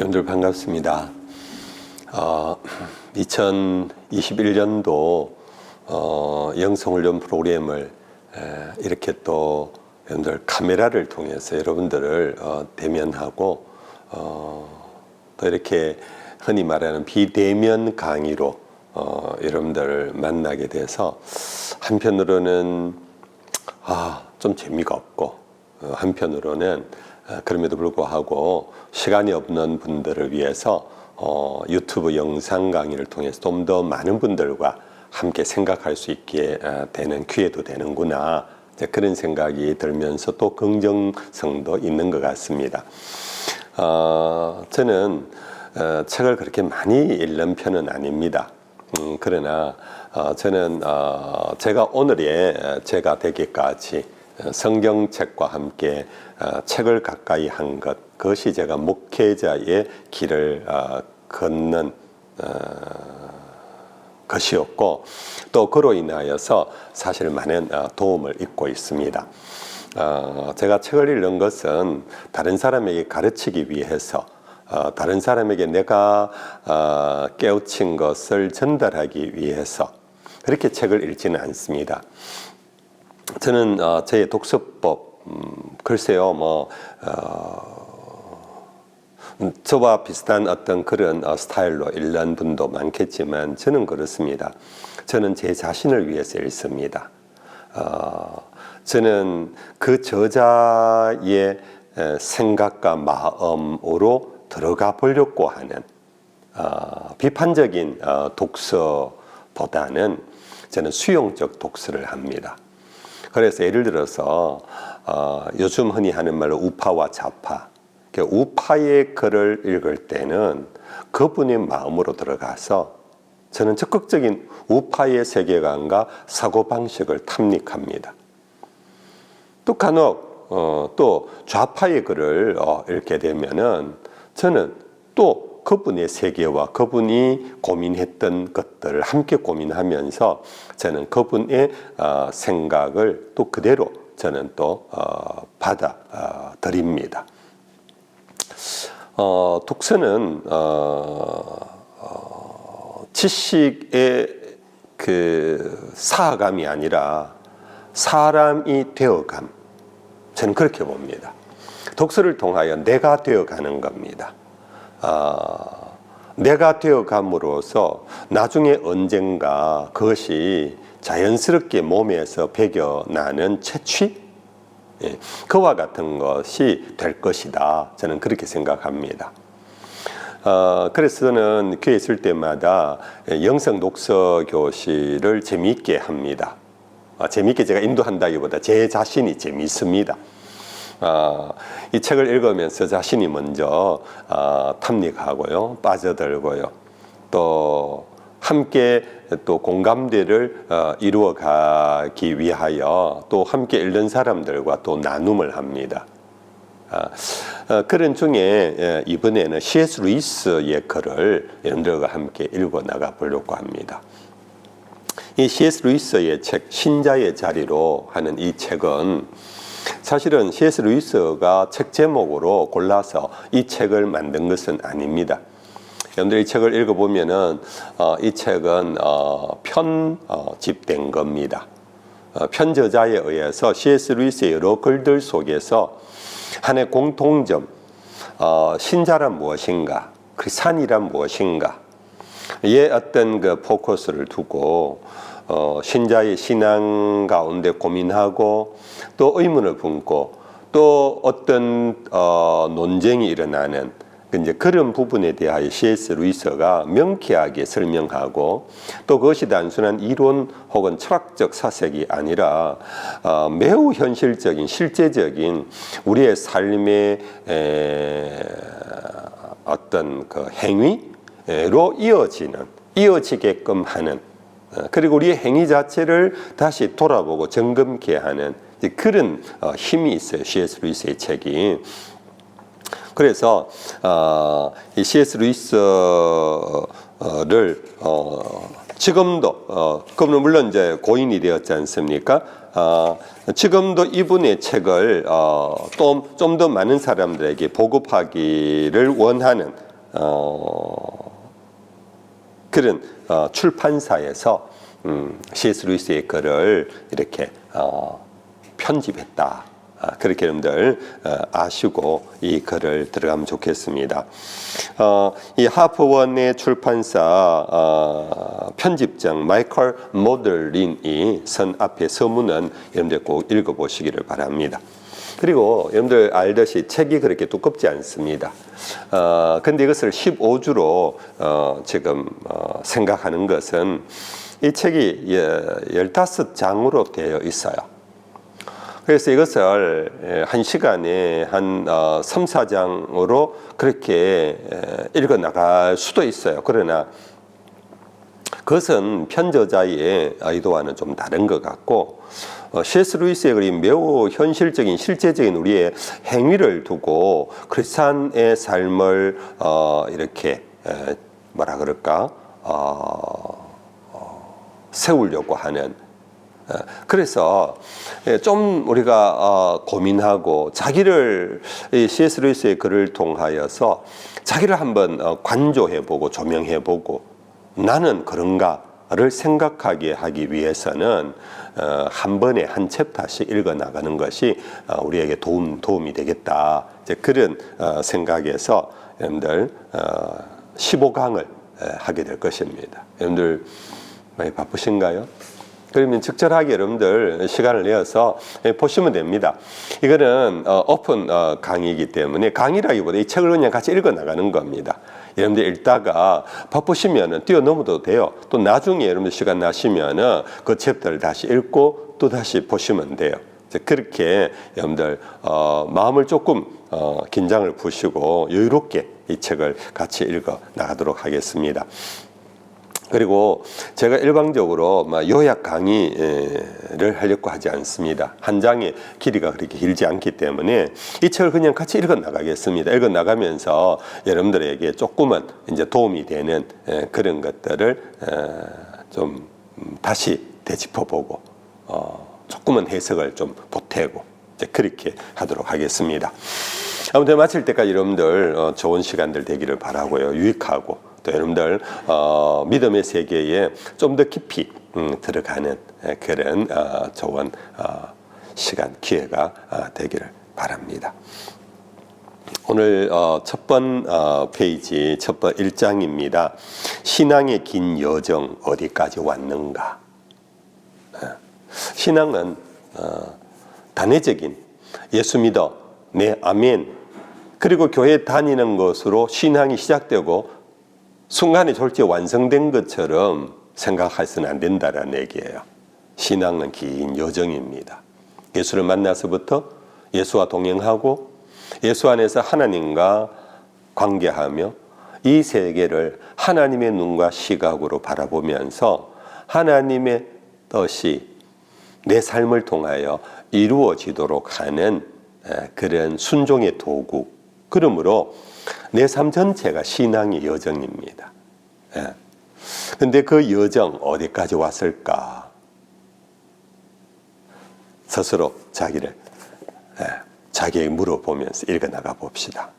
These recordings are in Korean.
여러분들 반갑습니다. 2021년도 영성훈련 프로그램을 이렇게 또 여러분들 카메라를 통해서 여러분들을 대면하고 또 이렇게 흔히 말하는 비대면 강의로 여러분들을 만나게 돼서 한편으로는 좀 재미가 없고 한편으로는 그럼에도 불구하고 시간이 없는 분들을 위해서 유튜브 영상 강의를 통해서 좀 더 많은 분들과 함께 생각할 수 있게 되는 기회도 되는구나, 그런 생각이 들면서 또 긍정성도 있는 것 같습니다. 저는 책을 그렇게 많이 읽는 편은 아닙니다. 그러나 저는 제가 오늘의 제가 되기까지 성경책과 함께 책을 가까이 한 것, 그것이 제가 목회자의 길을 걷는 것이었고, 또 그로 인하여서 사실 많은 도움을 얻고 있습니다. 제가 책을 읽는 것은 다른 사람에게 가르치기 위해서, 다른 사람에게 내가 깨우친 것을 전달하기 위해서 그렇게 책을 읽지는 않습니다. 저는 제 독서법, 글쎄요, 저와 비슷한 어떤 그런 스타일로 읽는 분도 많겠지만 저는 그렇습니다. 저는 제 자신을 위해서 읽습니다. 저는 그 저자의 생각과 마음으로 들어가 보려고 하는 비판적인 독서보다는 저는 수용적 독서를 합니다. 그래서 예를 들어서 요즘 흔히 하는 말로 우파와 좌파, 우파의 글을 읽을 때는 그분의 마음으로 들어가서 저는 적극적인 우파의 세계관과 사고방식을 탐닉합니다. 또 간혹 또 좌파의 글을 읽게 되면은 저는 또 그분의 세계와 그분이 고민했던 것들을 함께 고민하면서 저는 그분의 생각을 또 그대로 저는 또 받아들입니다. 독서는 지식의 그 사감이 아니라 사람이 되어감, 저는 그렇게 봅니다. 독서를 통하여 내가 되어가는 겁니다. 내가 되어감으로써 나중에 언젠가 그것이 자연스럽게 몸에서 배겨나는 채취? 그와 같은 것이 될 것이다, 저는 그렇게 생각합니다. 그래서 저는 교회에 있을 때마다 영성 독서 교실을 재미있게 합니다. 재미있게 제가 인도한다기보다 제 자신이 재미있습니다. 이 책을 읽으면서 자신이 먼저 탐닉하고요, 빠져들고요, 또 함께 또 공감대를 이루어가기 위하여 또 함께 읽는 사람들과 또 나눔을 합니다. 그런 중에 이번에는 C.S. 루이스의 글을 여러분들과 함께 읽어 나가 보려고 합니다. 이 C.S. 루이스의 책 신자의 자리로 하는 이 책은 사실은 C.S. 루이스가 책 제목으로 골라서 이 책을 만든 것은 아닙니다. 여러분들 이 책을 읽어보면은 이 책은 편집된 겁니다. 편저자에 의해서 C.S. 루이스의 여러 글들 속에서 하나의 공통점, 신자란 무엇인가, 크리스찬이란 무엇인가, 의 어떤 그 포커스를 두고 신자의 신앙 가운데 고민하고 또 의문을 품고 또 어떤 논쟁이 일어나는 이제 그런 부분에 대하여 C.S. 루이스가 명쾌하게 설명하고, 또 그것이 단순한 이론 혹은 철학적 사색이 아니라 매우 현실적인 실제적인 우리의 삶의 어떤 그 행위로 이어지게끔 하는, 그리고 우리의 행위 자체를 다시 돌아보고 점검케 하는 그런 힘이 있어요, C.S. 루이스의 책이. 그래서 이 C.S. 루이스를 지금도 그분은 물론 이제 고인이 되었지 않습니까? 지금도 이분의 책을 좀 더 많은 사람들에게 보급하기를 원하는 그런 출판사에서 C.S. 루이스의 글을 이렇게 편집했다. 그렇게 여러분들 아시고 이 글을 들어가면 좋겠습니다. 이 하프원의 출판사 편집장 마이클 모들린이 선 앞에 서문은 여러분들 꼭 읽어보시기를 바랍니다. 그리고 여러분들 알듯이 책이 그렇게 두껍지 않습니다. 근데 이것을 15주로 지금 생각하는 것은 이 책이 15장으로 되어 있어요. 그래서 이것을 한 시간에 한 3, 4장으로 그렇게 읽어 나갈 수도 있어요. 그러나 그것은 편저자의 의도와는 좀 다른 것 같고 C.S. 루이스의 글이 매우 현실적인 실제적인 우리의 행위를 두고 크리스찬의 삶을 이렇게 뭐라 그럴까 세우려고 하는 그래서 좀 우리가 고민하고 자기를 C.S. 루이스의 글을 통하여서 자기를 한번 관조해보고 조명해보고 나는 그런가를 생각하게 하기 위해서는 한 번에 한 챕터씩 읽어나가는 것이 우리에게 도움이 되겠다. 이제 그런 생각에서 여러분들 15강을 하게 될 것입니다. 여러분들 많이 바쁘신가요? 그러면 적절하게 여러분들 시간을 내어서 보시면 됩니다. 이거는 오픈 강의이기 때문에 강의라기보다 이 책을 그냥 같이 읽어나가는 겁니다. 여러분들 읽다가 바쁘시면 뛰어넘어도 돼요. 또 나중에 여러분들 시간 나시면 그 챕터를 다시 읽고 또 다시 보시면 돼요. 그렇게 여러분들 마음을 조금 긴장을 푸시고 여유롭게 이 책을 같이 읽어 나가도록 하겠습니다. 그리고 제가 일방적으로 요약 강의를 하려고 하지 않습니다. 한 장의 길이가 그렇게 길지 않기 때문에 이 책을 그냥 같이 읽어 나가겠습니다. 읽어 나가면서 여러분들에게 조금은 이제 도움이 되는 그런 것들을 좀 다시 되짚어보고 조금은 해석을 좀 보태고 이제 그렇게 하도록 하겠습니다. 아무튼 마칠 때까지 여러분들 좋은 시간들 되기를 바라고요. 유익하고 또 여러분들 믿음의 세계에 좀 더 깊이 들어가는 그런 좋은 시간 기회가 되기를 바랍니다. 오늘 첫 번 페이지 첫 번 1장입니다. 신앙의 긴 여정 어디까지 왔는가? 신앙은 단회적인 예수 믿어 네 아멘 그리고 교회 다니는 것으로 신앙이 시작되고 순간에 졸지 완성된 것처럼 생각해서는 안 된다라는 얘기예요. 신앙은 긴 여정입니다. 예수를 만나서부터 예수와 동행하고 예수 안에서 하나님과 관계하며 이 세계를 하나님의 눈과 시각으로 바라보면서 하나님의 뜻이 내 삶을 통하여 이루어지도록 하는 그런 순종의 도구. 그러므로 내 삶 전체가 신앙의 여정입니다. 근데 그 여정 어디까지 왔을까? 스스로 자기에게 물어보면서 읽어나가 봅시다.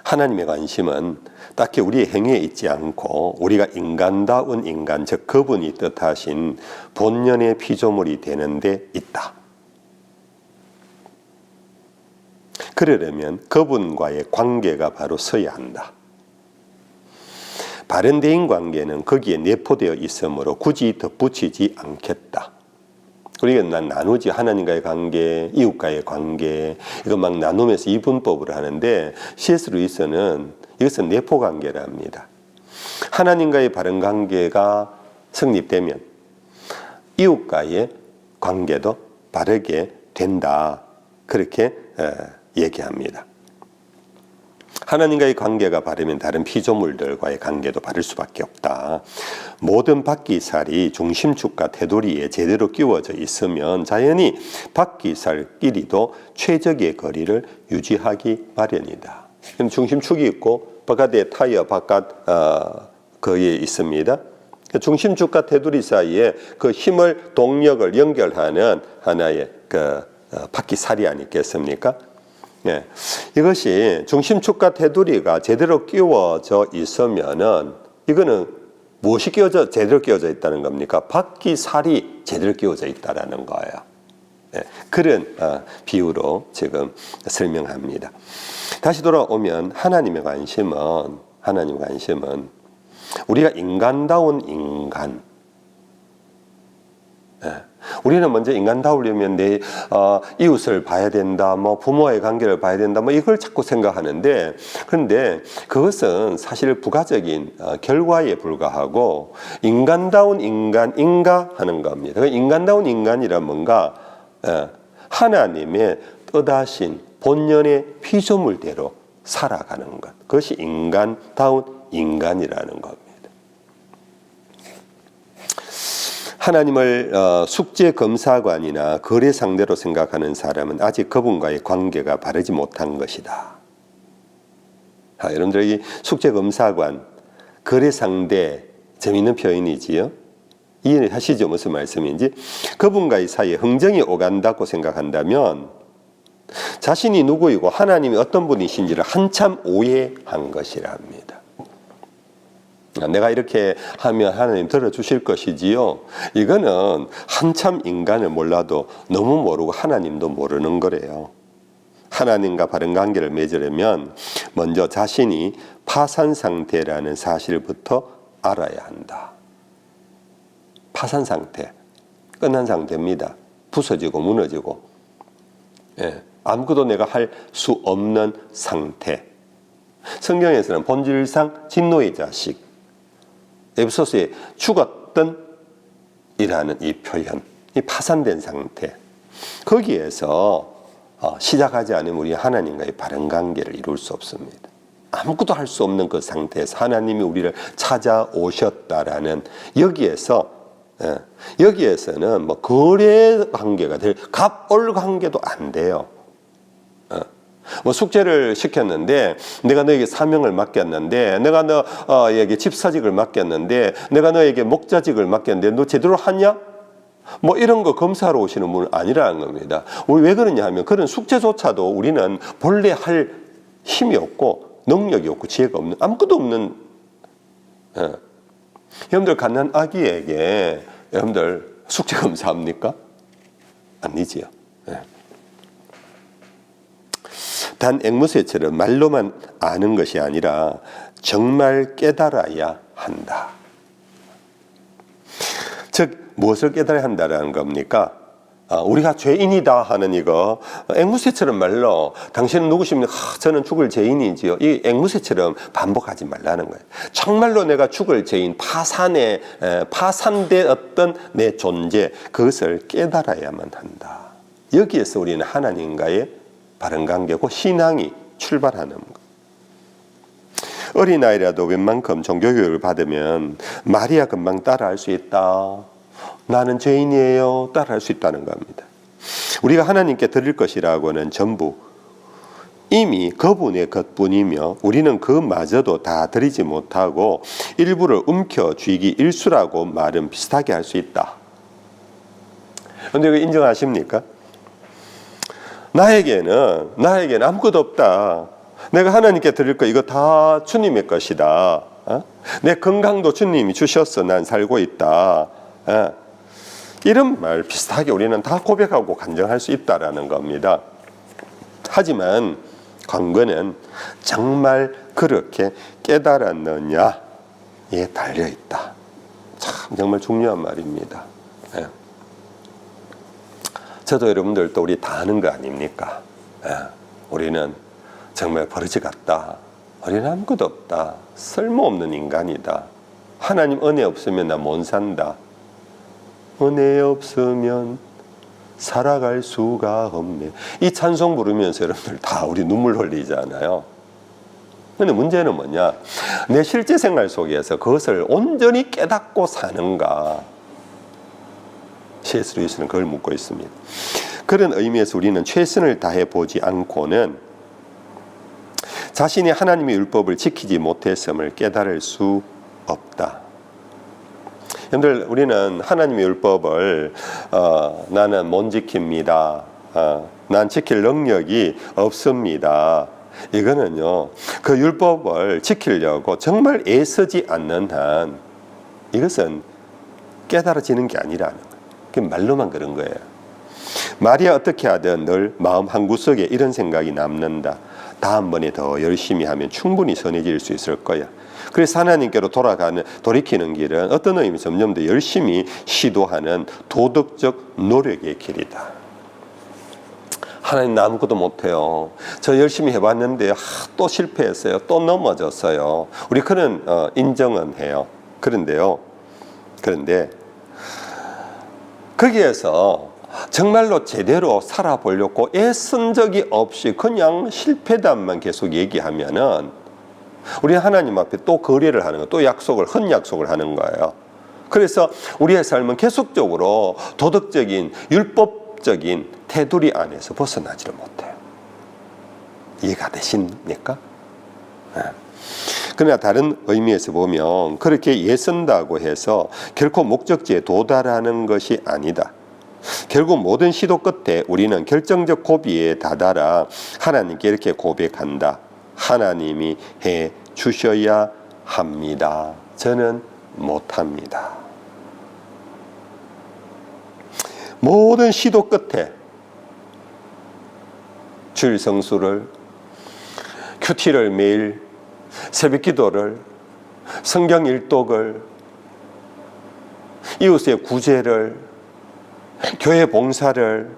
하나님의 관심은 딱히 우리의 행위에 있지 않고 우리가 인간다운 인간, 즉 그분이 뜻하신 본연의 피조물이 되는 데 있다. 그러려면 그분과의 관계가 바로 서야 한다. 바른 대인 관계는 거기에 내포되어 있으므로 굳이 덧붙이지 않겠다. 우리가 나누지 하나님과의 관계, 이웃과의 관계 이거 막 나누면서 이분법을 하는데 C.S. 루이스는 이것은 내포 관계랍니다. 하나님과의 바른 관계가 성립되면 이웃과의 관계도 바르게 된다. 그렇게 얘기합니다. 하나님과의 관계가 바르면 다른 피조물들과의 관계도 바를 수밖에 없다. 모든 바퀴살이 중심축과 테두리에 제대로 끼워져 있으면 자연히 바퀴살끼리도 최적의 거리를 유지하기 마련이다. 중심축이 있고 바깥에 타이어 바깥 거기에 있습니다. 중심축과 테두리 사이에 그 힘을 동력을 연결하는 하나의 그 바퀴살이 아니겠습니까? 예, 이것이 중심축과 테두리가 제대로 끼워져 있으면은 이거는 무엇이 제대로 끼워져 있다는 겁니까? 바퀴 살이 제대로 끼워져 있다라는 거예요. 예, 그런 비유로 지금 설명합니다. 다시 돌아오면 하나님의 관심은 우리가 인간다운 인간. 예, 우리는 먼저 인간다우려면 내 이웃을 봐야 된다, 뭐 부모의 관계를 봐야 된다, 뭐 이걸 자꾸 생각하는데, 그런데 그것은 사실 부가적인 결과에 불과하고 인간다운 인간인가 하는 겁니다. 인간다운 인간이란 뭔가 하나님의 뜻하신 본연의 피조물대로 살아가는 것, 그것이 인간다운 인간이라는 겁니다. 하나님을 숙제검사관이나 거래 상대로 생각하는 사람은 아직 그분과의 관계가 바르지 못한 것이다. 여러분들 이 숙제검사관, 거래 상대, 재미있는 표현이지요. 이해하시죠? 무슨 말씀인지. 그분과의 사이에 흥정이 오간다고 생각한다면 자신이 누구이고 하나님이 어떤 분이신지를 한참 오해한 것이라 합니다. 내가 이렇게 하면 하나님 들어주실 것이지요. 이거는 한참 인간을 몰라도 너무 모르고 하나님도 모르는 거래요. 하나님과 바른 관계를 맺으려면 먼저 자신이 파산 상태라는 사실부터 알아야 한다. 파산 상태, 끝난 상태입니다. 부서지고 무너지고, 아무것도 내가 할 수 없는 상태. 성경에서는 본질상 진노의 자식, 에베소서에 죽었던 이라는 이 표현, 이 파산된 상태, 거기에서 시작하지 않으면 우리 하나님과의 바른 관계를 이룰 수 없습니다. 아무것도 할 수 없는 그 상태에서 하나님이 우리를 찾아오셨다라는 여기에서는 뭐 거래 관계가 될 갑올 관계도 안 돼요. 뭐 숙제를 시켰는데 내가 너에게 사명을 맡겼는데 내가 너에게 집사직을 맡겼는데 내가 너에게 목자직을 맡겼는데 너 제대로 하냐? 뭐 이런 거 검사하러 오시는 분은 아니라는 겁니다. 우리 왜 그러냐 하면 그런 숙제조차도 우리는 본래 할 힘이 없고 능력이 없고 지혜가 없는 아무것도 없는 여러분들 갓난 아기에게 여러분들 숙제 검사합니까? 아니지요. 단 앵무새처럼 말로만 아는 것이 아니라 정말 깨달아야 한다. 즉 무엇을 깨달아야 한다는 겁니까? 우리가 죄인이다 하는 이거 앵무새처럼 말로 당신은 누구십니까? 저는 죽을 죄인이지요. 이 앵무새처럼 반복하지 말라는 거예요. 정말로 내가 죽을 죄인, 파산되었던 내 존재, 그것을 깨달아야만 한다. 여기에서 우리는 하나님과의 바른 관계고 신앙이 출발하는 것. 어린아이라도 웬만큼 종교교육을 받으면 말이야 금방 따라할 수 있다. 나는 죄인이에요. 따라할 수 있다는 겁니다. 우리가 하나님께 드릴 것이라고는 전부 이미 그분의 것뿐이며 우리는 그마저도 다 드리지 못하고 일부를 움켜쥐기 일수라고 말은 비슷하게 할 수 있다. 그런데 이거 인정하십니까? 나에게는 아무것도 없다. 내가 하나님께 드릴 거 이거 다 주님의 것이다. 내 건강도 주님이 주셨어. 난 살고 있다. 이런 말 비슷하게 우리는 다 고백하고 간증할 수 있다라는 겁니다. 하지만 관건은 정말 그렇게 깨달았느냐에 달려 있다. 참 정말 중요한 말입니다. 저도 여러분들도 우리 다 아는 거 아닙니까? 우리는 정말 버러지 같다. 우리는 아무것도 없다. 쓸모없는 인간이다. 하나님 은혜 없으면 나 못 산다. 은혜 없으면 살아갈 수가 없네. 이 찬송 부르면서 여러분들 다 우리 눈물 흘리잖아요. 근데 문제는 뭐냐? 내 실제 생활 속에서 그것을 온전히 깨닫고 사는가? C.S. 루이스는 그걸 묻고 있습니다. 그런 의미에서 우리는 최선을 다해 보지 않고는 자신이 하나님의 율법을 지키지 못했음을 깨달을 수 없다. 여러분들 우리는 하나님의 율법을 나는 못 지킵니다. 난 지킬 능력이 없습니다. 이거는요, 그 율법을 지키려고 정말 애쓰지 않는 한 이것은 깨달아지는 게 아니라는 거예요. 그게 말로만 그런 거예요. 말이야 어떻게 하든 늘 마음 한구석에 이런 생각이 남는다. 다음번에 더 열심히 하면 충분히 선해질 수 있을 거야. 그래서 하나님께로 돌이키는 길은 어떤 의미에서 점점 더 열심히 시도하는 도덕적 노력의 길이다. 하나님 나 아무것도 못해요. 저 열심히 해봤는데 또 실패했어요. 또 넘어졌어요. 우리 그런 인정은 해요. 그런데 거기에서 정말로 제대로 살아보려고 애쓴 적이 없이 그냥 실패담만 계속 얘기하면은 우리 하나님 앞에 또 거래를 하는 거예요. 또 헛 약속을 하는 거예요. 그래서 우리의 삶은 계속적으로 도덕적인 율법적인 테두리 안에서 벗어나지를 못해요. 이해가 되십니까? 그러나 다른 의미에서 보면 그렇게 애쓴다고 해서 결코 목적지에 도달하는 것이 아니다. 결국 모든 시도 끝에 우리는 결정적 고비에 다다라 하나님께 이렇게 고백한다. 하나님이 해 주셔야 합니다. 저는 못합니다. 모든 시도 끝에 주일 성수를, 큐티를 매일, 새벽 기도를, 성경 일독을, 이웃의 구제를, 교회 봉사를,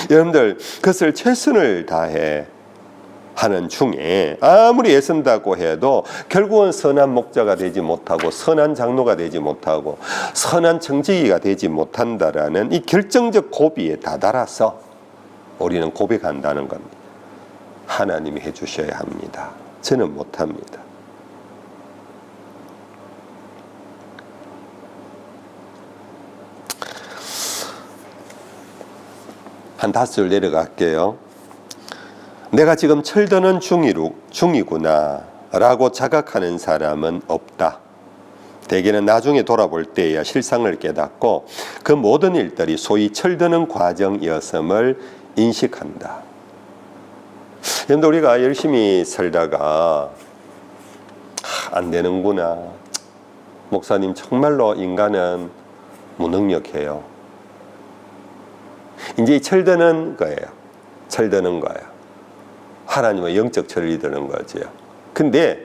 여러분들 그것을 최선을 다해 하는 중에 아무리 애쓴다고 해도 결국은 선한 목자가 되지 못하고 선한 장로가 되지 못하고 선한 청지기가 되지 못한다라는 이 결정적 고비에 다다라서 우리는 고백한다는 겁니다. 하나님이 해주셔야 합니다. 저는 못합니다. 한 5줄 내려갈게요. 내가 지금 철드는 중이구나 라고 자각하는 사람은 없다. 대개는 나중에 돌아볼 때에야 실상을 깨닫고 그 모든 일들이 소위 철드는 과정이었음을 인식한다. 그런데 우리가 열심히 살다가 안 되는구나. 목사님 정말로 인간은 무능력해요. 이제 철드는 거예요. 철드는 거예요. 하나님의 영적 철이 드는 거죠. 근데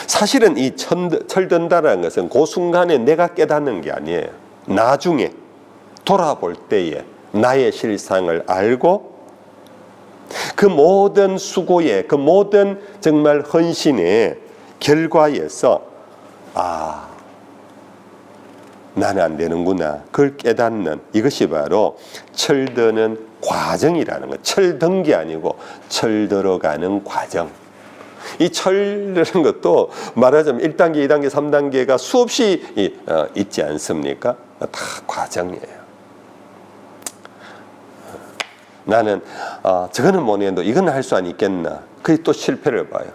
사실은 이 철든다라는 것은 그 순간에 내가 깨닫는 게 아니에요. 나중에 돌아볼 때에 나의 실상을 알고 그 모든 수고의 그 모든 정말 헌신의 결과에서 나는 안 되는구나. 그걸 깨닫는 이것이 바로 철드는 과정이라는 것. 철든 게 아니고 철들어가는 과정. 이 철드는 것도 말하자면 1단계, 2단계, 3단계가 수없이 있지 않습니까? 다 과정이에요. 나는 저거는 못해도 이건 할 수 안 있겠나. 그게 또 실패를 봐요.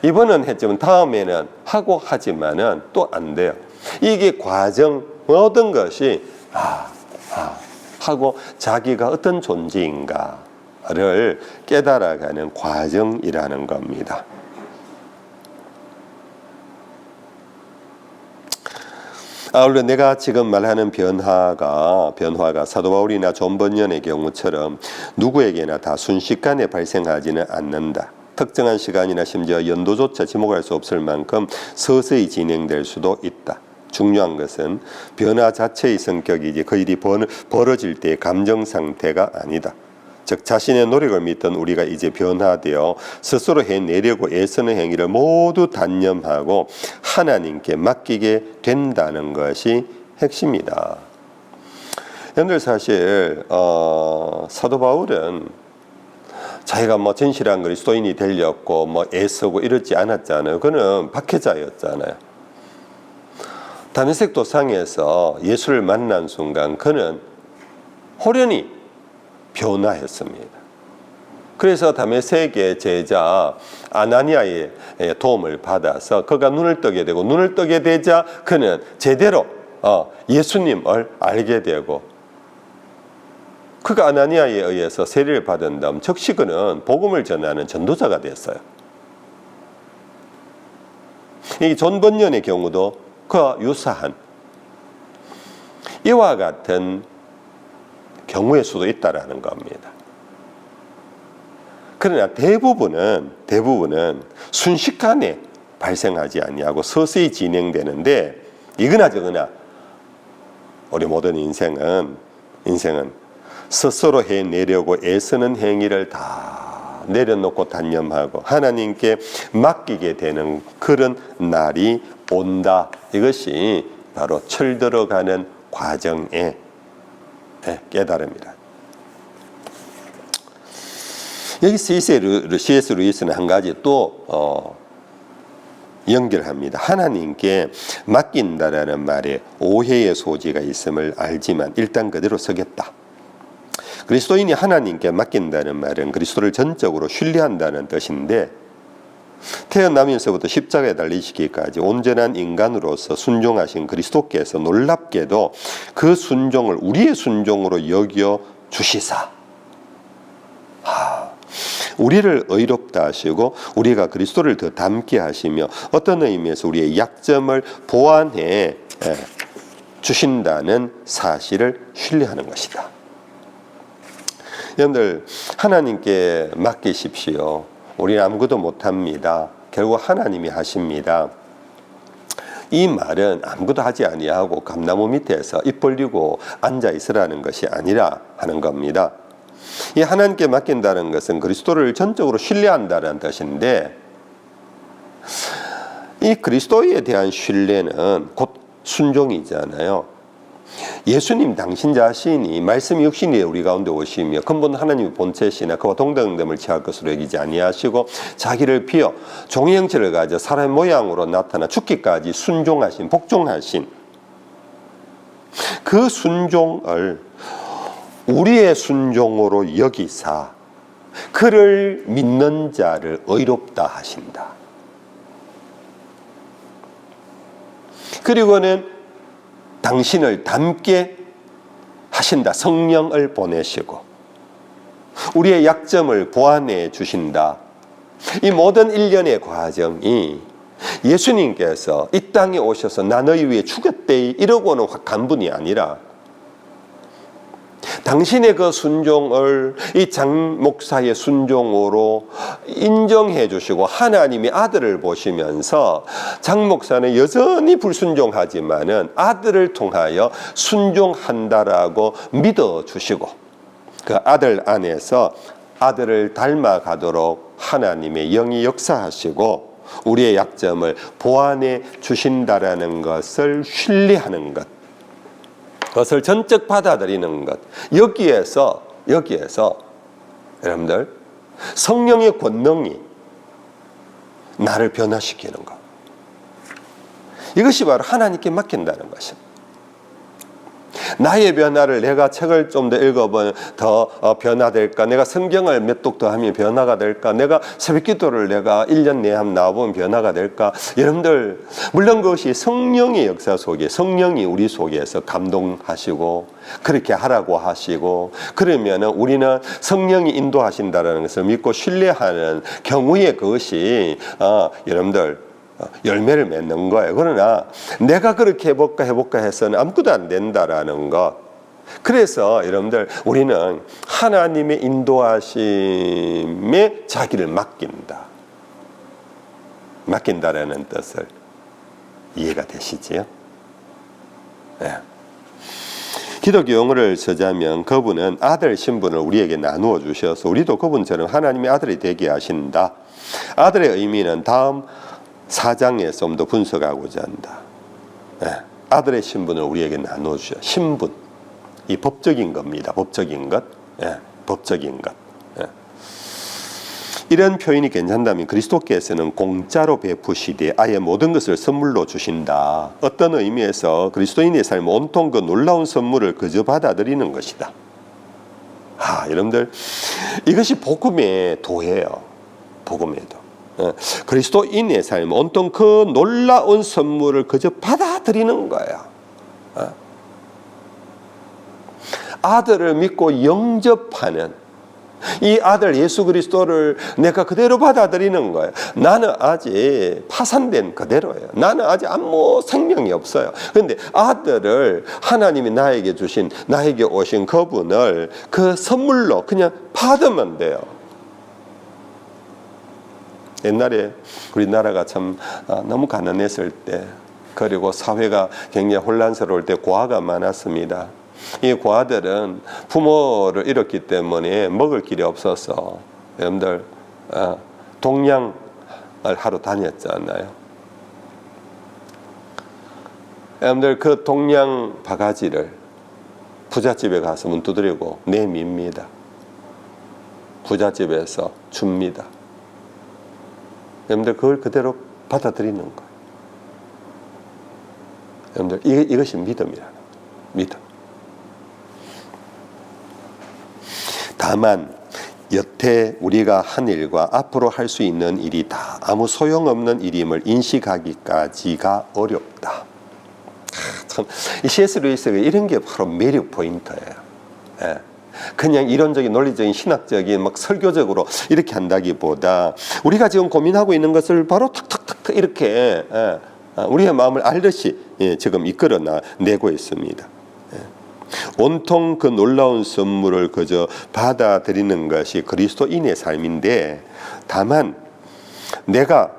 이번은 했지만 다음에는 하고 하지만은 또 안 돼요. 이게 과정 모든 것이 하고 자기가 어떤 존재인가를 깨달아가는 과정이라는 겁니다. 아울러 내가 지금 말하는 변화가 사도 바울이나 존 번연의 경우처럼 누구에게나 다 순식간에 발생하지는 않는다. 특정한 시간이나 심지어 연도조차 지목할 수 없을 만큼 서서히 진행될 수도 있다. 중요한 것은 변화 자체의 성격이지 그 일이 벌어질 때의 감정 상태가 아니다. 즉 자신의 노력을 믿던 우리가 이제 변화되어 스스로 해내려고 애쓰는 행위를 모두 단념하고 하나님께 맡기게 된다는 것이 핵심이다. 여러분들 사실 사도 바울은 자기가 진실한 그리스도인이 되려고 애쓰고 이러지 않았잖아요. 그는 박해자였잖아요. 다메섹 도상에서 예수를 만난 순간 그는 호련히 변화했습니다. 그래서 다메섹의 제자 아나니아의 도움을 받아서 그가 눈을 뜨게 되고 눈을 뜨게 되자 그는 제대로 예수님을 알게 되고, 그가 아나니아에 의해서 세례를 받은 다음 즉시 그는 복음을 전하는 전도자가 됐어요. 이 존 번연의 경우도 그와 유사한 이와 같은 경우의 수도 있다라는 겁니다. 그러나 대부분은 순식간에 발생하지 아니하고 서서히 진행되는데, 이거나 저거나 우리 모든 인생은 스스로 해내려고 애쓰는 행위를 다 내려놓고 단념하고 하나님께 맡기게 되는 그런 날이 온다. 이것이 바로 철들어가는 과정의 깨달음이다. 여기서 C.S. 루이스는 한 가지 또 연결합니다. 하나님께 맡긴다라는 말에 오해의 소지가 있음을 알지만 일단 그대로 서겠다. 그리스도인이 하나님께 맡긴다는 말은 그리스도를 전적으로 신뢰한다는 뜻인데, 태어나면서부터 십자가에 달리시기까지 온전한 인간으로서 순종하신 그리스도께서 놀랍게도 그 순종을 우리의 순종으로 여겨 주시사 우리를 의롭다 하시고 우리가 그리스도를 더 닮게 하시며 어떤 의미에서 우리의 약점을 보완해 주신다는 사실을 신뢰하는 것이다. 여러분들, 하나님께 맡기십시오. 우리는 아무것도 못합니다. 결국 하나님이 하십니다. 이 말은 아무것도 하지 아니하고 감나무 밑에서 입 벌리고 앉아 있으라는 것이 아니라 하는 겁니다. 이 하나님께 맡긴다는 것은 그리스도를 전적으로 신뢰한다는 뜻인데, 이 그리스도에 대한 신뢰는 곧 순종이잖아요. 예수님 당신 자신이 말씀이 육신이 우리 가운데 오시며 근본 하나님의 본체시나 그와 동등됨을 취할 것으로 여기지 아니하시고 자기를 비어 종의 형체를 가져 사람의 모양으로 나타나 죽기까지 순종하신, 복종하신 그 순종을 우리의 순종으로 여기사 그를 믿는 자를 의롭다 하신다. 그리고는 당신을 닮게 하신다. 성령을 보내시고 우리의 약점을 보완해 주신다. 이 모든 일련의 과정이 예수님께서 이 땅에 오셔서 나 너희 위해 죽었대 이러고는 간 분이 아니라 당신의 그 순종을 이 장 목사의 순종으로 인정해 주시고 하나님이 아들을 보시면서 장 목사는 여전히 불순종하지만은 아들을 통하여 순종한다라고 믿어 주시고 그 아들 안에서 아들을 닮아가도록 하나님의 영이 역사하시고 우리의 약점을 보완해 주신다라는 것을 신뢰하는 것, 그것을 전적 받아들이는 것, 여기에서 여러분들 성령의 권능이 나를 변화시키는 것, 이것이 바로 하나님께 맡긴다는 것입니다. 나의 변화를 내가 책을 좀 더 읽어보면 더 변화될까? 내가 성경을 몇 독 더 하면 변화가 될까? 내가 새벽기도를 내가 1년 내에 한번 나와보면 변화가 될까? 여러분들, 물론 그것이 성령의 역사 속에 성령이 우리 속에서 감동하시고 그렇게 하라고 하시고 그러면 우리는 성령이 인도하신다는 것을 믿고 신뢰하는 경우에 그것이 여러분들 열매를 맺는 거예요. 그러나 내가 그렇게 해볼까 해서는 아무것도 안 된다라는 것. 그래서 여러분들, 우리는 하나님의 인도하심에 자기를 맡긴다라는 뜻을 이해가 되시지요? 네. 기독교 용어를 쓰자면 그분은 아들 신분을 우리에게 나누어 주셔서 우리도 그분처럼 하나님의 아들이 되게 하신다. 아들의 의미는 다음 4장에 좀 더 분석하고자 한다. 아들의 신분을 우리에게 나눠주셔. 신분, 이 법적인 겁니다. 법적인 것, 법적인 것. 이런 표현이 괜찮다면 그리스도께서는 공짜로 베푸시되 아예 모든 것을 선물로 주신다. 어떤 의미에서 그리스도인의 삶 온통 그 놀라운 선물을 그저 받아들이는 것이다. 여러분들, 이것이 복음의 도예요. 복음의 도. 그리스도인의 삶 온통 그 놀라운 선물을 그저 받아들이는 거야. 아들을 믿고 영접하는 이 아들 예수 그리스도를 내가 그대로 받아들이는 거예요. 나는 아직 파산된 그대로예요. 나는 아직 아무 생명이 없어요. 그런데 아들을 하나님이 나에게 주신, 나에게 오신 그분을 그 선물로 그냥 받으면 돼요. 옛날에 우리나라가 참 너무 가난했을 때, 그리고 사회가 굉장히 혼란스러울 때 고아가 많았습니다. 이 고아들은 부모를 잃었기 때문에 먹을 길이 없어서 여러분들 동양을 하러 다녔잖아요. 여러분들 그 동양 바가지를 부잣집에 가서 문 두드리고 내밉니다. 부잣집에서 줍니다. 여러분들 그걸 그대로 받아들이는 거예요. 여러분들 이것이 믿음이라는 거예요. 믿음. 다만 여태 우리가 한 일과 앞으로 할 수 있는 일이 다 아무 소용없는 일임을 인식하기까지가 어렵다. 참, 이 C.S. 루이스가 이런 게 바로 매력 포인트예요. 예. 그냥 이론적인 논리적인 신학적인 막 설교적으로 이렇게 한다기보다 우리가 지금 고민하고 있는 것을 바로 탁탁탁 이렇게 우리의 마음을 알듯이 지금 이끌어 내고 있습니다. 온통 그 놀라운 선물을 그저 받아들이는 것이 그리스도인의 삶인데, 다만 내가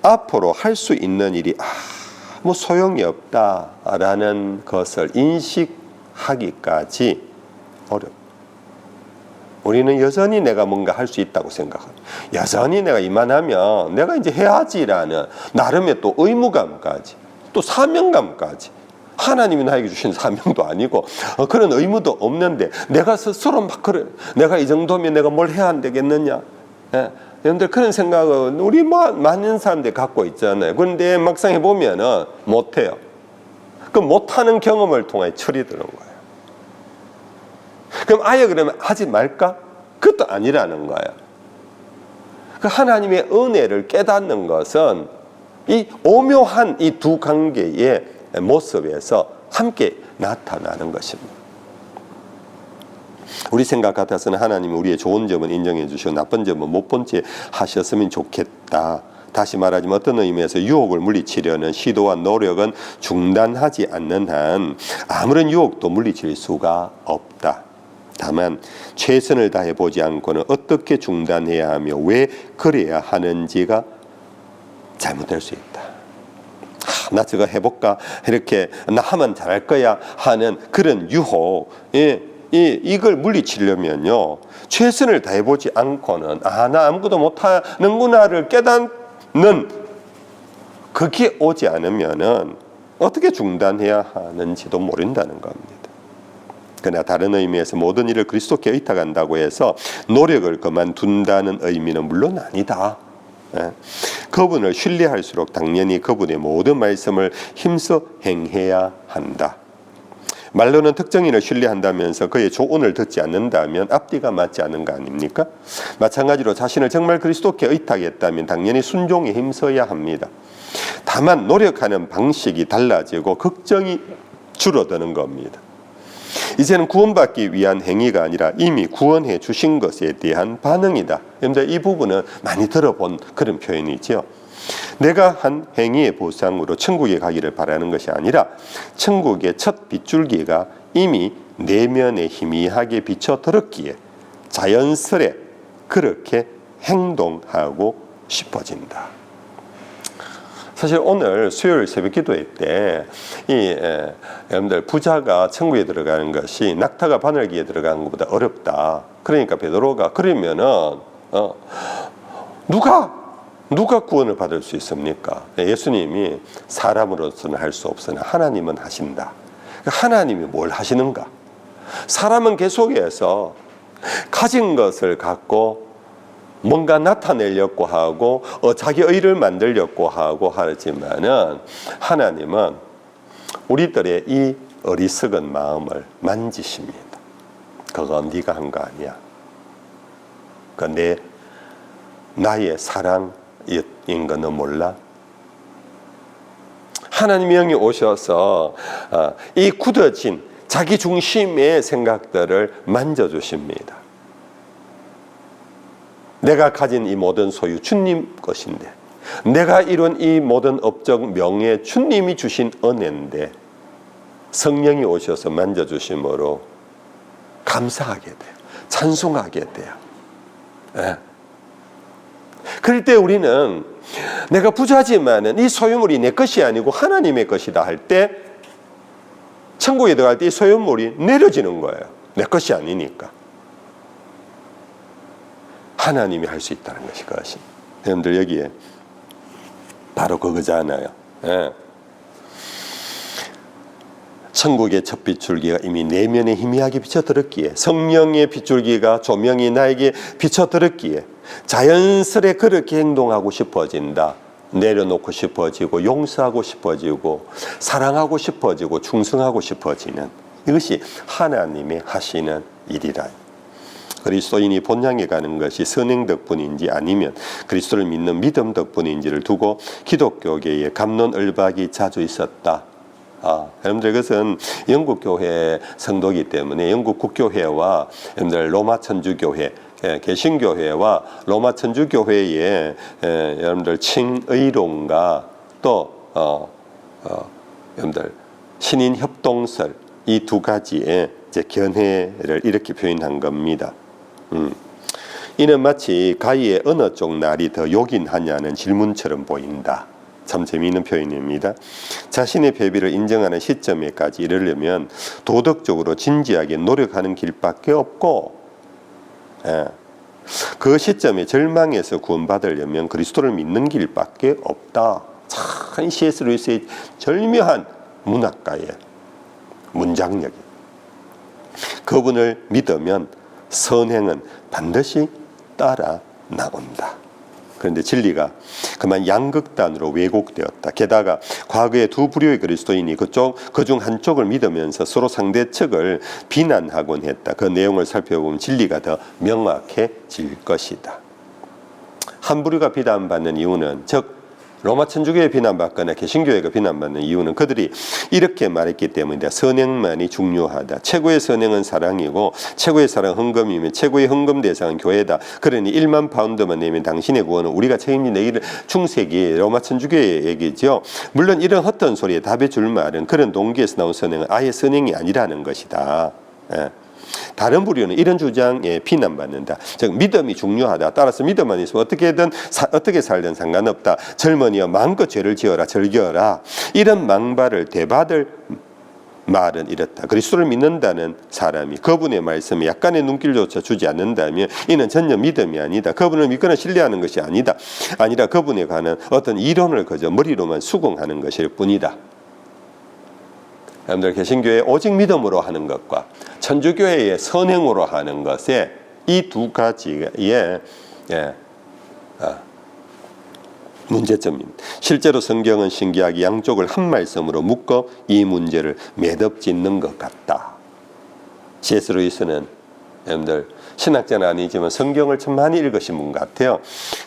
앞으로 할 수 있는 일이 아무 소용이 없다라는 것을 인식하기까지 어렵다. 우리는 여전히 내가 뭔가 할 수 있다고 생각합니다. 여전히 내가 이만하면 내가 이제 해야지라는 나름의 또 의무감까지, 또 사명감까지, 하나님이 나에게 주신 사명도 아니고 그런 의무도 없는데 내가 스스로 막 그래, 내가 이 정도면 내가 뭘 해야 안 되겠느냐. 여러분들 그런 생각은 우리 많은 사람들이 갖고 있잖아요. 그런데 막상 해보면은 못해요. 그 못하는 경험을 통해 철이 드는 거예요. 그럼 아예 그러면 하지 말까? 그것도 아니라는 거예요. 그 하나님의 은혜를 깨닫는 것은 이 오묘한 이 두 관계의 모습에서 함께 나타나는 것입니다. 우리 생각 같아서는 하나님이 우리의 좋은 점은 인정해 주시고 나쁜 점은 못 본 채 하셨으면 좋겠다. 다시 말하자면 어떤 의미에서 유혹을 물리치려는 시도와 노력은 중단하지 않는 한 아무런 유혹도 물리칠 수가 없다. 다만 최선을 다해보지 않고는 어떻게 중단해야 하며 왜 그래야 하는지가 잘못될 수 있다. 나 저거 해볼까? 이렇게 나 하면 잘할 거야 하는 그런 유혹, 이걸 물리치려면요 최선을 다해보지 않고는 나 아무것도 못하는구나를 깨닫는 그게 오지 않으면은 어떻게 중단해야 하는지도 모른다는 겁니다. 그러나 다른 의미에서 모든 일을 그리스도께 의탁한다고 해서 노력을 그만둔다는 의미는 물론 아니다. 그분을 신뢰할수록 당연히 그분의 모든 말씀을 힘써 행해야 한다. 말로는 특정인을 신뢰한다면서 그의 조언을 듣지 않는다면 앞뒤가 맞지 않은 거 아닙니까? 마찬가지로 자신을 정말 그리스도께 의탁했다면 당연히 순종에 힘써야 합니다. 다만 노력하는 방식이 달라지고 걱정이 줄어드는 겁니다. 이제는 구원받기 위한 행위가 아니라 이미 구원해 주신 것에 대한 반응이다. 그런데 이 부분은 많이 들어본 그런 표현이죠. 내가 한 행위의 보상으로 천국에 가기를 바라는 것이 아니라 천국의 첫 빗줄기가 이미 내면에 희미하게 비춰들었기에 자연스레 그렇게 행동하고 싶어진다. 사실 오늘 수요일 새벽 기도회 때 여러분들 부자가 천국에 들어가는 것이 낙타가 바늘기에 들어가는 것보다 어렵다. 그러니까 베드로가 그러면은 누가 구원을 받을 수 있습니까? 예수님이 사람으로서는 할 수 없으나 하나님은 하신다. 하나님이 뭘 하시는가? 사람은 계속해서 가진 것을 갖고 뭔가 나타내려고 하고 자기 의를 만들려고 하고 하지만은 하나님은 우리들의 이 어리석은 마음을 만지십니다. 그건 네가 한 거 아니야. 나의 사랑인 거 너 몰라? 하나님의 영이 오셔서 이 굳어진 자기 중심의 생각들을 만져주십니다. 내가 가진 이 모든 소유 주님 것인데, 내가 이룬 이 모든 업적 명예 주님이 주신 은혜인데 성령이 오셔서 만져주심으로 감사하게 돼요. 찬송하게 돼요. 네. 그럴 때 우리는 내가 부자지만은 이 소유물이 내 것이 아니고 하나님의 것이다 할 때 천국에 들어갈 때 이 소유물이 내려지는 거예요. 내 것이 아니니까. 하나님이 할 수 있다는 것이 그것이. 여러분들 여기에 바로 그거잖아요. 예. 천국의 첫 빗줄기가 이미 내면에 희미하게 비춰들었기에, 성령의 빗줄기가 조명이 나에게 비춰들었기에 자연스레 그렇게 행동하고 싶어진다. 내려놓고 싶어지고 용서하고 싶어지고 사랑하고 싶어지고 충성하고 싶어지는, 이것이 하나님이 하시는 일이라. 그리스도인이 본향에 가는 것이 선행 덕분인지 아니면 그리스도를 믿는 믿음 덕분인지를 두고 기독교계에 갑론을박이 자주 있었다. 여러분들 그것은 영국 교회 성도이기 때문에 영국 국교회와 여러분들 로마 천주교회, 개신교회와 로마 천주교회의 여러분들 칭의론과 또 여러분들 신인 협동설, 이 두 가지의 이제 견해를 이렇게 표현한 겁니다. 이는 마치 가희의 어느 쪽 날이 더 요긴하냐는 질문처럼 보인다. 참 재미있는 표현입니다. 자신의 패배를 인정하는 시점에까지 이르려면 도덕적으로 진지하게 노력하는 길밖에 없고, 그 시점에 절망에서 구원받으려면 그리스도를 믿는 길밖에 없다. 참 C.S. 루이스의 절묘한 문학가의 문장력이. 그분을 믿으면 선행은 반드시 따라 나온다. 그런데 진리가 그만 양극단으로 왜곡되었다. 게다가 과거의 두 부류의 그리스도인이 그중 한쪽을 믿으면서 서로 상대 측을 비난하곤 했다. 그 내용을 살펴보면 진리가 더 명확해질 것이다. 한 부류가 비난받는 이유는, 즉 로마 천주교에 비난받거나 개신교회가 비난받는 이유는 그들이 이렇게 말했기 때문이다. 선행만이 중요하다. 최고의 선행은 사랑이고 최고의 사랑은 헌금이며 최고의 헌금 대상은 교회다. 그러니 1만 파운드만 내면 당신의 구원은 우리가 책임질 내기를, 중세기 로마 천주교의 얘기죠. 물론 이런 헛된 소리에 답해 줄 말은 그런 동기에서 나온 선행은 아예 선행이 아니라는 것이다. 다른 부류는 이런 주장에 비난받는다. 즉 믿음이 중요하다. 따라서 믿음만 있으면 어떻게 살든 상관없다. 젊은이여 마음껏 죄를 지어라, 즐겨라. 이런 망발을 되받을 말은 이렇다. 그리스도를 믿는다는 사람이 그분의 말씀에 약간의 눈길조차 주지 않는다면 이는 전혀 믿음이 아니다. 그분을 믿거나 신뢰하는 것이 아니라 그분에 관한 어떤 이론을 그저 머리로만 수긍하는 것일 뿐이다. 여러분들 개신교회 오직 믿음으로 하는 것과 천주교회의 선행으로 하는 것에 이 두 가지의 문제점입니다. 실제로 성경은 신기하게 양쪽을 한 말씀으로 묶어 이 문제를 매듭짓는 것 같다. C.S. 루이스는 여러분들 신학자는 아니지만 성경을 참 많이 읽으신 분 같아요.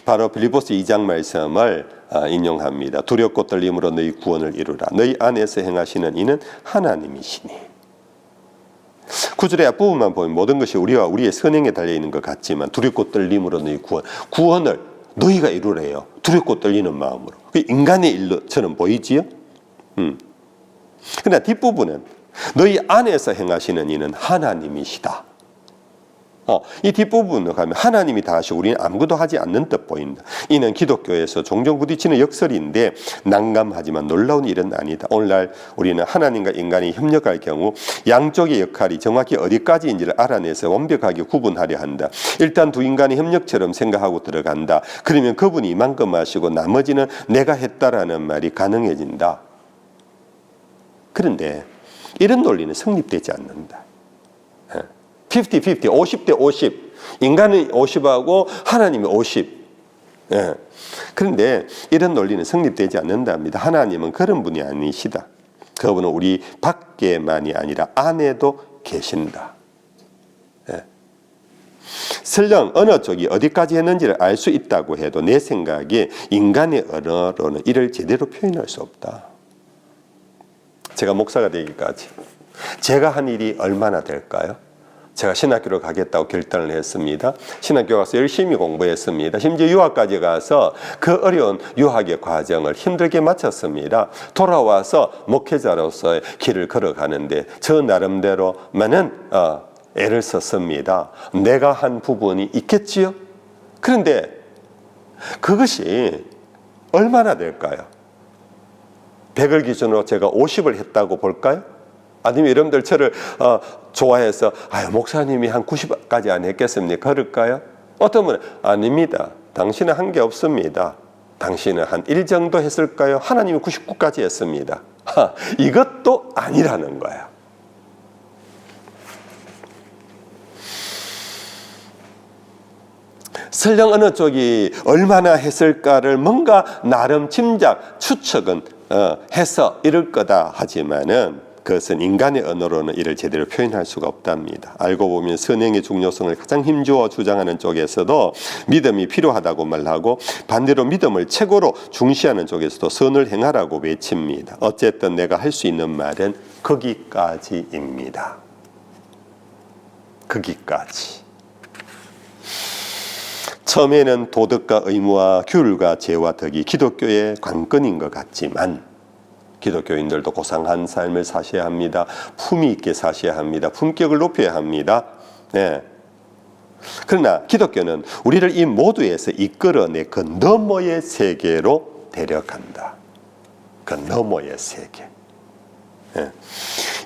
바로 빌립보서 2장 말씀을 인용합니다. 두렵고 떨림으로 너희 구원을 이루라. 너희 안에서 행하시는 이는 하나님이시니. 구절의 앞부분만 보면 모든 것이 우리와 우리의 선행에 달려있는 것 같지만 두렵고 떨림으로 너희 구원을 너희가 이루래요. 두렵고 떨리는 마음으로. 인간의 일처럼 보이지요? 그러나 뒷부분은 너희 안에서 행하시는 이는 하나님이시다. 이 뒷부분으로 가면 하나님이 다 하시고 우리는 아무것도 하지 않는 듯 보인다. 이는 기독교에서 종종 부딪히는 역설인데 난감하지만 놀라운 일은 아니다. 오늘날 우리는 하나님과 인간이 협력할 경우 양쪽의 역할이 정확히 어디까지인지를 알아내서 완벽하게 구분하려 한다. 일단 두 인간의 협력처럼 생각하고 들어간다. 그러면 그분이 이만큼 하시고 나머지는 내가 했다라는 말이 가능해진다. 그런데 이런 논리는 성립되지 않는다. 50-50, 50대 50. 인간은 50하고 하나님이 50. 그런데 이런 논리는 성립되지 않는답니다. 하나님은 그런 분이 아니시다. 그분은 우리 밖에만이 아니라 안에도 계신다. 설령 어느 쪽이 어디까지 했는지를 알 수 있다고 해도 내 생각에 인간의 언어로는 이를 제대로 표현할 수 없다. 제가 목사가 되기까지 제가 한 일이 얼마나 될까요? 제가 신학교를 가겠다고 결단을 했습니다. 신학교 가서 열심히 공부했습니다. 심지어 유학까지 가서 그 어려운 유학의 과정을 힘들게 마쳤습니다. 돌아와서 목회자로서의 길을 걸어가는데 저 나름대로 많은 애를 썼습니다. 내가 한 부분이 있겠지요? 그런데 그것이 얼마나 될까요? 100을 기준으로 제가 50을 했다고 볼까요? 아니면 여러분들 저를 좋아해서 목사님이 한 90까지 안 했겠습니까? 그럴까요? 어떤 분은 아닙니다. 당신은 한 게 없습니다. 당신은 한 1 정도 했을까요? 하나님이 99까지 했습니다. 이것도 아니라는 거예요. 설령 어느 쪽이 얼마나 했을까를 뭔가 나름 짐작, 추측은 해서 이럴 거다 하지만은 그것은 인간의 언어로는 이를 제대로 표현할 수가 없답니다. 알고 보면 선행의 중요성을 가장 힘주어 주장하는 쪽에서도 믿음이 필요하다고 말하고 반대로 믿음을 최고로 중시하는 쪽에서도 선을 행하라고 외칩니다. 어쨌든 내가 할 수 있는 말은 거기까지입니다. 거기까지. 처음에는 도덕과 의무와 규율과 죄와 덕이 기독교의 관건인 것 같지만 기독교인들도 고상한 삶을 사셔야 합니다. 품위 있게 사셔야 합니다. 품격을 높여야 합니다. 네. 그러나 기독교는 우리를 이 모두에서 이끌어내 그 너머의 세계로 데려간다. 그 너머의 세계. 네.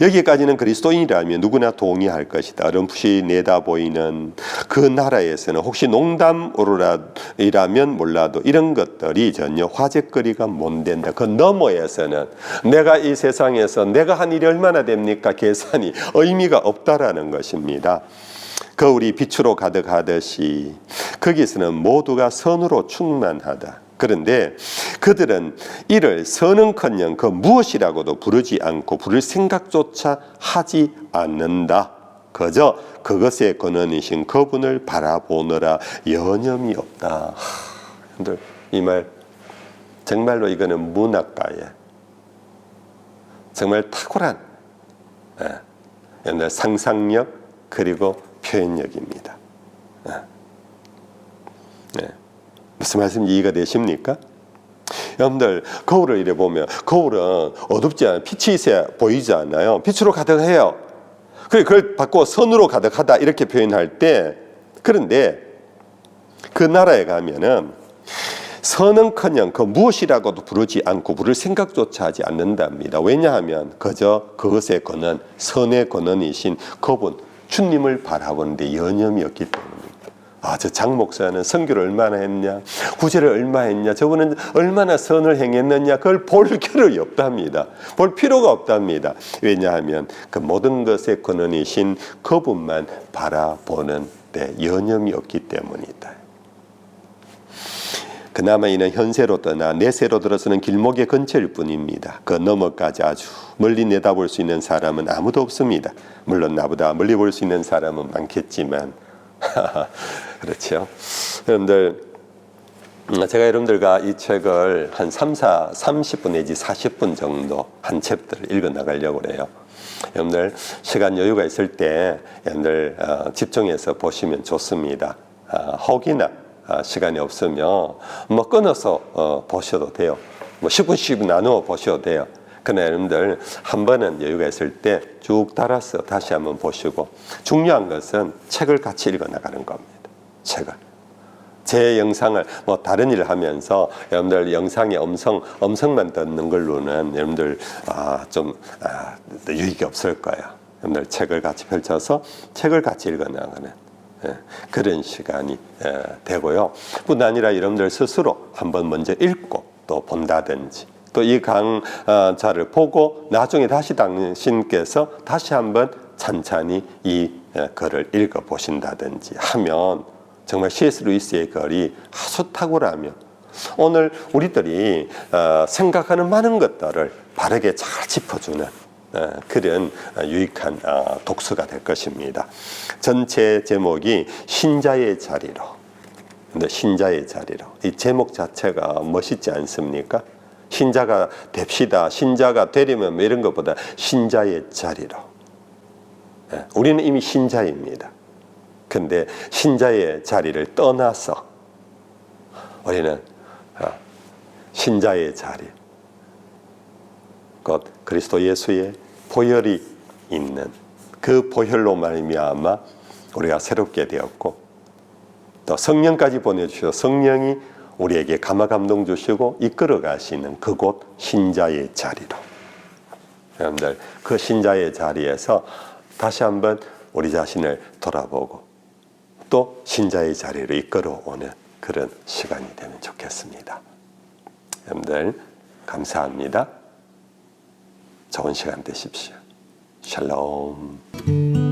여기까지는 그리스도인이라면 누구나 동의할 것이다. 어렴풋이 내다보이는 그 나라에서는 혹시 농담으로라면 몰라도 이런 것들이 전혀 화제거리가 못 된다. 그 너머에서는 내가 이 세상에서 내가 한 일이 얼마나 됩니까? 계산이 의미가 없다라는 것입니다. 거울이 빛으로 가득하듯이 거기서는 모두가 선으로 충만하다. 그런데 그들은 이를 선은커녕 그 무엇이라고도 부르지 않고 부를 생각조차 하지 않는다. 그저 그것의 근원이신 그분을 바라보느라 여념이 없다. 여러분들 이 말 정말로 이거는 문학가의 정말 탁월한 여러분들 상상력 그리고 표현력입니다. 네. 무슨 말씀인지 이해가 되십니까? 여러분들 거울을 이래 보면 거울은 어둡지 않아요. 빛이 있어야 보이지 않아요. 빛으로 가득해요. 그걸 바꿔 선으로 가득하다 이렇게 표현할 때 그런데 그 나라에 가면은 선은커녕 그 무엇이라고도 부르지 않고 부를 생각조차 하지 않는답니다. 왜냐하면 그저 그것의 근원, 선의 근원이신 그분 주님을 바라보는데 여념이 없기 때문입니다. 저 장 목사는 선교를 얼마나 했냐, 구제를 얼마 했냐, 저분은 얼마나 선을 행했느냐, 그걸 볼 겨를이 없답니다. 볼 필요가 없답니다. 왜냐하면 그 모든 것의 근원이신 그분만 바라보는 데 여념이 없기 때문이다. 그나마 이는 현세로 떠나 내세로 들어서는 길목의 근처일 뿐입니다. 그 너머까지 아주 멀리 내다볼 수 있는 사람은 아무도 없습니다. 물론 나보다 멀리 볼 수 있는 사람은 많겠지만 그렇죠. 여러분들 제가 여러분들과 이 책을 한 30분 내지 40분 정도 한 챕터를 읽어 나가려고 그래요. 여러분들 시간 여유가 있을 때 여러분들 집중해서 보시면 좋습니다. 혹이나 시간이 없으면 뭐 끊어서 보셔도 돼요. 뭐 10분씩 나누어 보셔도 돼요. 그러나 여러분들 한 번은 여유가 있을 때 쭉 따라서 다시 한번 보시고 중요한 것은 책을 같이 읽어 나가는 겁니다. 책을. 제 영상을 뭐 다른 일을 하면서 여러분들 영상의 음성만 듣는 걸로는 여러분들 좀 유익이 없을 거예요. 여러분들 책을 같이 펼쳐서 책을 같이 읽어 나가는 그런 시간이 되고요. 뿐 아니라 여러분들 스스로 한번 먼저 읽고 또 본다든지 또 이 강좌를 보고 나중에 다시 당신께서 다시 한번 찬찬히 이 글을 읽어 보신다든지 하면 정말 C.S. 루이스의 글이 아주 탁월하며 오늘 우리들이 생각하는 많은 것들을 바르게 잘 짚어주는 그런 유익한 독서가 될 것입니다. 전체 제목이 신자의 자리로. 근데 신자의 자리로. 이 제목 자체가 멋있지 않습니까? 신자가 됩시다. 신자가 되려면 이런 것보다 신자의 자리로. 우리는 이미 신자입니다. 근데 신자의 자리를 떠나서 우리는 신자의 자리, 곧 그리스도 예수의 보혈이 있는 그 보혈로 말미암아 우리가 새롭게 되었고, 또 성령까지 보내주셔서 성령이 우리에게 감화 감동 주시고 이끌어 가시는 그곳 신자의 자리로, 여러분들 그 신자의 자리에서 다시 한번 우리 자신을 돌아보고 또 신자의 자리로 이끌어오는 그런 시간이 되면 좋겠습니다. 여러분들 감사합니다. 좋은 시간 되십시오. 샬롬.